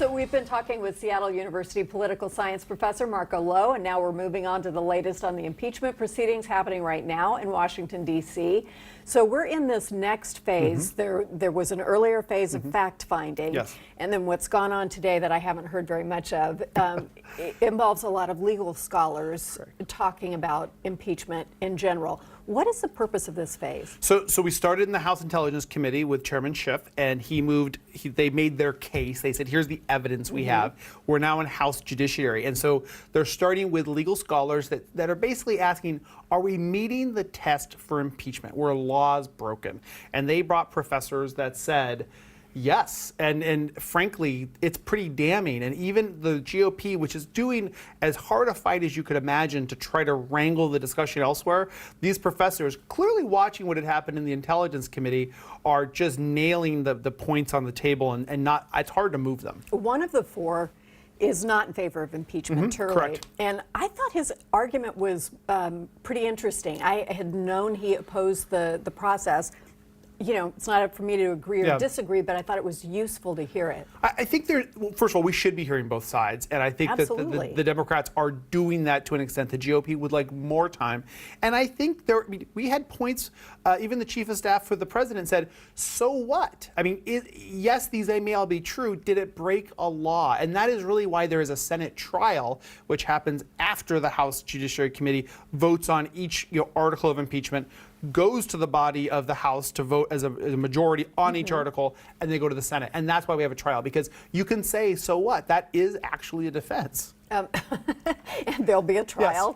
So we've been talking with Seattle University political science professor Marco Lowe, and now we're moving on to the latest on the impeachment proceedings happening right now in Washington, D.C. So we're in this next phase. There was an earlier phase of fact-finding, and then what's gone on today that I haven't heard very much of it involves a lot of legal scholars talking about impeachment in general. What is the purpose of this phase? So we started in the House Intelligence Committee with Chairman Schiff, and they made their case. They said, here's the evidence we have. We're now in House Judiciary. And so they're starting with legal scholars that are basically asking, are we meeting the test for impeachment? Were laws broken? And they brought professors that said, yes, and frankly, it's pretty damning. And even the GOP, which is doing as hard a fight as you could imagine to try to wrangle the discussion elsewhere, these professors, clearly watching what had happened in the Intelligence Committee, are just nailing the points on the table, and not, it's hard to move them. One of the four is not in favor of impeachment, correct. And I thought his argument was pretty interesting. I had known he opposed the process. You know, it's not up for me to agree or disagree, but I thought it was useful to hear it. I think well, first of all, we should be hearing both sides, and I think that the Democrats are doing that to an extent. The GOP would like more time, and I think we had points. Even the chief of staff for the president said, "So what? I mean, yes, these may all be true. Did it break a law?" And that is really why there is a Senate trial, which happens after the House Judiciary Committee votes on each article of impeachment, goes to the body of the House to vote as a majority on each article, and they go to the Senate. And that's why we have a trial, because you can say, so what? That is actually a defense. And there'll be a trial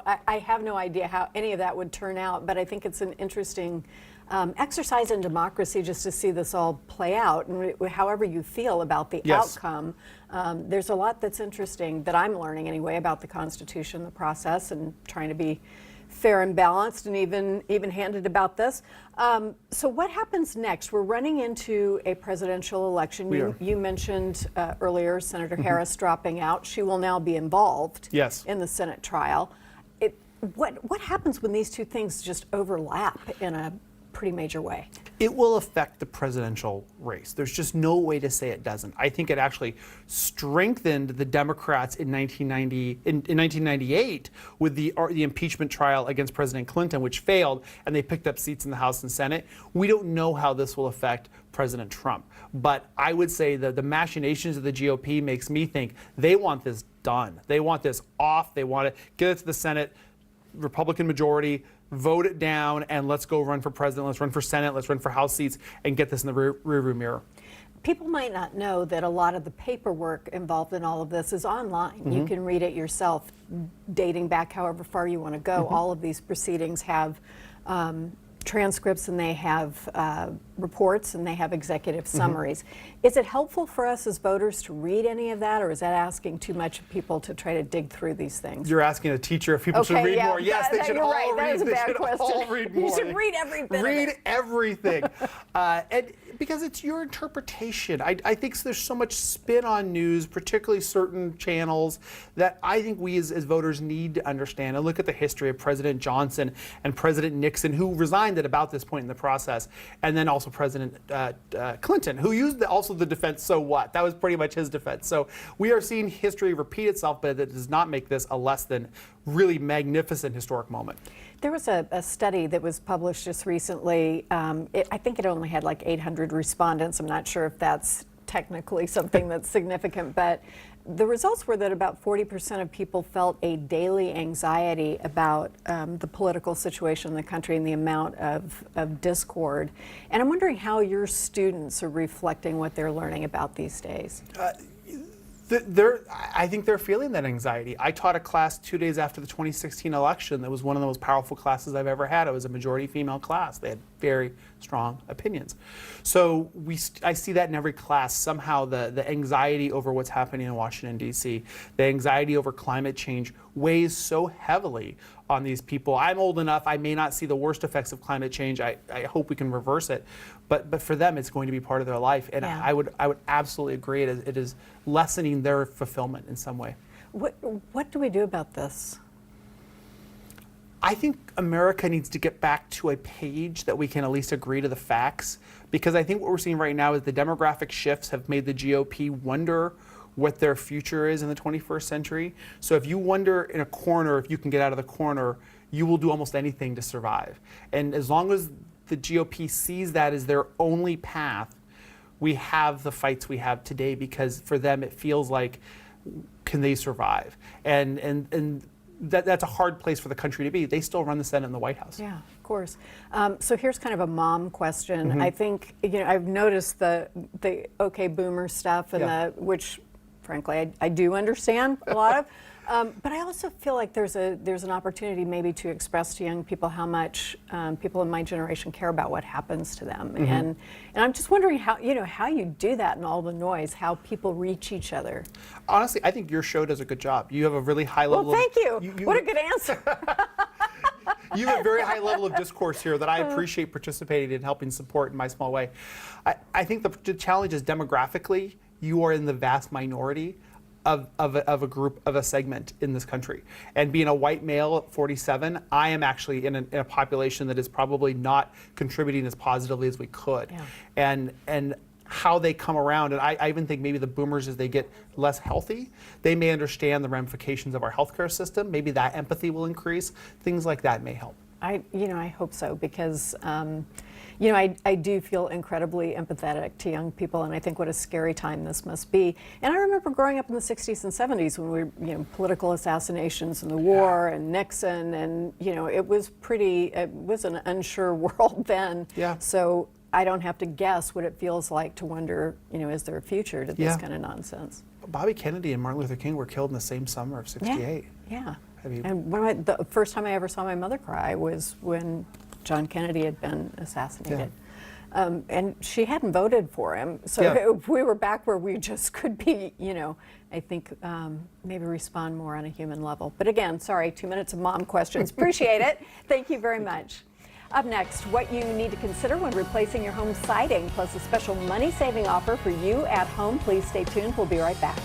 I have no idea how any of that would turn out, but I think it's an interesting exercise in democracy just to see this all play out. And however you feel about the outcome, there's a lot that's interesting that I'm learning anyway about the Constitution, the process, and trying to be fair and balanced and even-handed about this. So what happens next? We're running into a presidential election. You mentioned earlier Senator Harris dropping out. She will now be involved in the Senate trial. What happens when these two things just overlap in a pretty major way? It will affect the presidential race. There's just no way to say it doesn't. I think it actually strengthened the Democrats in 1998 with the impeachment trial against President Clinton, which failed, and they picked up seats in the House and Senate. We don't know how this will affect President Trump, but I would say that the machinations of the GOP makes me think they want this done. They want this off. They want to get it to the Senate, Republican majority, vote it down, and let's go run for president, let's run for Senate, let's run for House seats, and get this in the rearview mirror. People might not know that a lot of the paperwork involved in all of this is online. You can read it yourself, dating back however far you want to go. All of these proceedings have transcripts, and they have reports, and they have executive summaries. Is it helpful for us as voters to read any of that, or is that asking too much of people to try to dig through these things? You're asking a teacher if people should read more. Yes, they should all read. That is a bad question. All read more. You should read every bit Read of it. everything. And because it's your interpretation. I think there's so much spin on news, particularly certain channels, that I think we as voters need to understand. And look at the history of President Johnson and President Nixon, who resigned at about this point in the process, and then also President Clinton, who used also the defense, so what? That was pretty much his defense. So we are seeing history repeat itself, but it does not make this a less than really magnificent historic moment. There was a study that was published just recently. I think it only had like 800 respondents. I'm not sure if that's technically something that's significant, but the results were that about 40% of people felt a daily anxiety about the political situation in the country and the amount of discord. And I'm wondering how your students are reflecting what they're learning about these days. I think they're feeling that anxiety. I taught a class 2 days after the 2016 election that was one of the most powerful classes I've ever had. It was a majority female class. They had very strong opinions. So I see that in every class. Somehow the anxiety over what's happening in Washington, D.C., the anxiety over climate change weighs so heavily on these people. I'm old enough, I may not see the worst effects of climate change. I hope we can reverse it. But for them, it's going to be part of their life. And I would absolutely agree. It is lessening their fulfillment in some way. What do we do about this? I think America needs to get back to a page that we can at least agree to the facts, because I think what we're seeing right now is the demographic shifts have made the GOP wonder what their future is in the 21st century. So if you wonder in a corner if you can get out of the corner, you will do almost anything to survive. And as long as the GOP sees that as their only path, we have the fights we have today, because for them it feels like, can they survive? And that's a hard place for the country to be. They still run the Senate and the White House. Yeah, of course. So here's kind of a mom question. I think, I've noticed the okay boomer stuff, and which frankly I do understand a lot of. But I also feel like there's an opportunity maybe to express to young people how much people in my generation care about what happens to them, and I'm just wondering how you do that in all the noise, how people reach each other. Honestly, I think your show does a good job. You have a really high level. Well, thank you. What a good answer. You have a very high level of discourse here that I appreciate participating in, helping support in my small way. I think the challenge is demographically, you are in the vast minority of a group, of a segment in this country. And being a white male at 47, I am actually in a population that is probably not contributing as positively as we could. Yeah. And how they come around, and I even think maybe the boomers, as they get less healthy, they may understand the ramifications of our healthcare system. Maybe that empathy will increase. Things like that may help. I hope so, because I do feel incredibly empathetic to young people, and I think what a scary time this must be. And I remember growing up in the 60s and 70s when we were, political assassinations and the war and Nixon, and it was an unsure world then. Yeah. So I don't have to guess what it feels like to wonder, is there a future to this kind of nonsense? Bobby Kennedy and Martin Luther King were killed in the same summer of '68. Yeah. And the first time I ever saw my mother cry was when John Kennedy had been assassinated. Yeah. And she hadn't voted for him. So we were back where we just could be, I think maybe respond more on a human level. But again, sorry, 2 minutes of mom questions. Appreciate it. Thank you very much. Up next, what you need to consider when replacing your home siding, plus a special money-saving offer for you at home. Please stay tuned. We'll be right back.